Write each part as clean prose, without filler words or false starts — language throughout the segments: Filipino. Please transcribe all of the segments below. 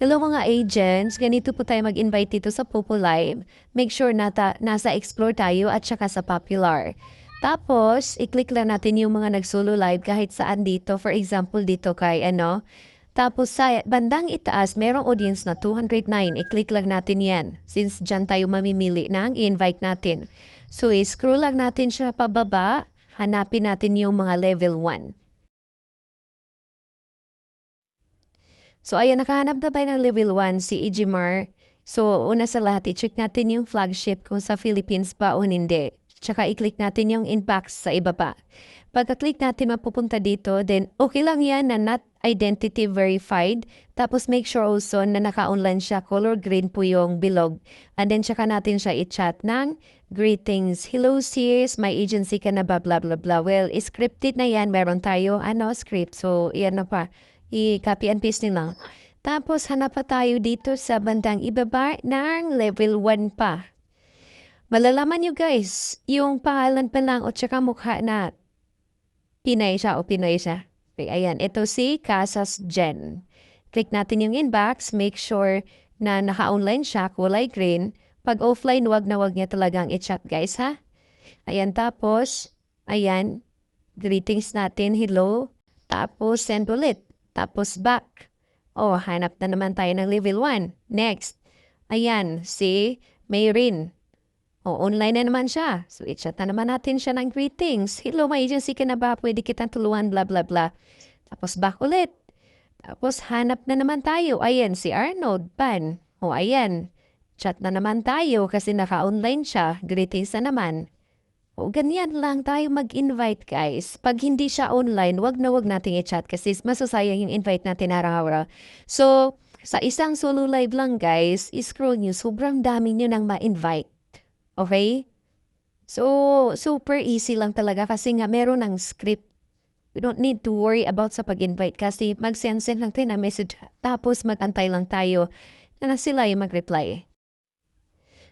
Hello mga agents, ganito po tayo mag-invite dito sa Popo Live. Make sure na nasa explore tayo at saka sa popular. Tapos, i-click lang natin yung mga nag-solo live kahit saan dito. For example, dito kay ano. Tapos sa bandang itaas, merong audience na 209. I-click lang natin yan. Since dyan tayo mamimili ng i-invite natin. So, i-scroll lang natin siya pababa. Hanapin natin yung mga level 1. So, ayan, nakahanap na tayo ng level 1, si Ejimar. So, una sa lahat, i-check natin yung flagship kung sa Philippines ba o hindi. Tsaka i-click natin yung inbox sa iba pa. Pagka-click natin mapupunta dito, then okay lang yan na not identity verified. Tapos make sure also na naka-online siya, color green po yung bilog. And then tsaka natin siya i-chat ng greetings. Hello sis, my agency ka na ba, blah blah blah. Well, scripted na yan. Meron tayo, script. So, yan na pa. I-copy and paste nyo lang. Tapos, hanap pa tayo dito sa bandang ibaba ng level 1 pa. Malalaman nyo guys, yung pangalan pa lang o tsaka mukha na Pinay siya o Pinoy siya. Okay, ayan, ito si Casas Jen. Click natin yung inbox, make sure na naka-online siya, kulay green. Pag offline, wag na wag niya talagang i-chat guys ha. Ayan, tapos, ayan, greetings natin, hello. Tapos, send ulit. Tapos, back. Oh, hanap na naman tayo ng level 1. Next. Ayan, si Mayrin. Oh, online na naman siya. So, i-chat na naman natin siya ng greetings. Hello, may agency ka na ba? Pwede kitang tulungan, blah, blah, blah. Tapos, back ulit. Tapos, hanap na naman tayo. Ayan, si Arnold Pan. Oh, ayan. Chat na naman tayo kasi naka-online siya. Greetings na naman. O, ganyan lang tayo mag-invite, guys. Pag hindi siya online, wag na wag nating i-chat kasi masasayang yung invite natin araw-araw. So, sa isang solo live lang, guys, scroll nyo, sobrang dami nyo nang ma-invite. Okay? So, super easy lang talaga kasi nga meron ng script. We don't need to worry about sa pag-invite kasi mag-send lang tayo na message tapos mag-antay lang tayo na sila yung mag-reply.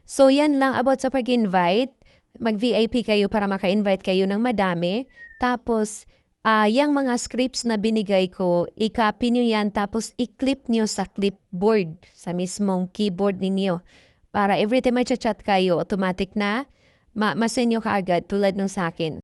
So, yan lang about sa pag-invite. Mag-VIP kayo para maka-invite kayo ng madami. Tapos, yung mga scripts na binigay ko, i-copy nyo yan tapos i-clip nyo sa clipboard, sa mismong keyboard ninyo. Para every time may chat kayo, automatic na, ma-send nyo kaagad tulad nung sa akin.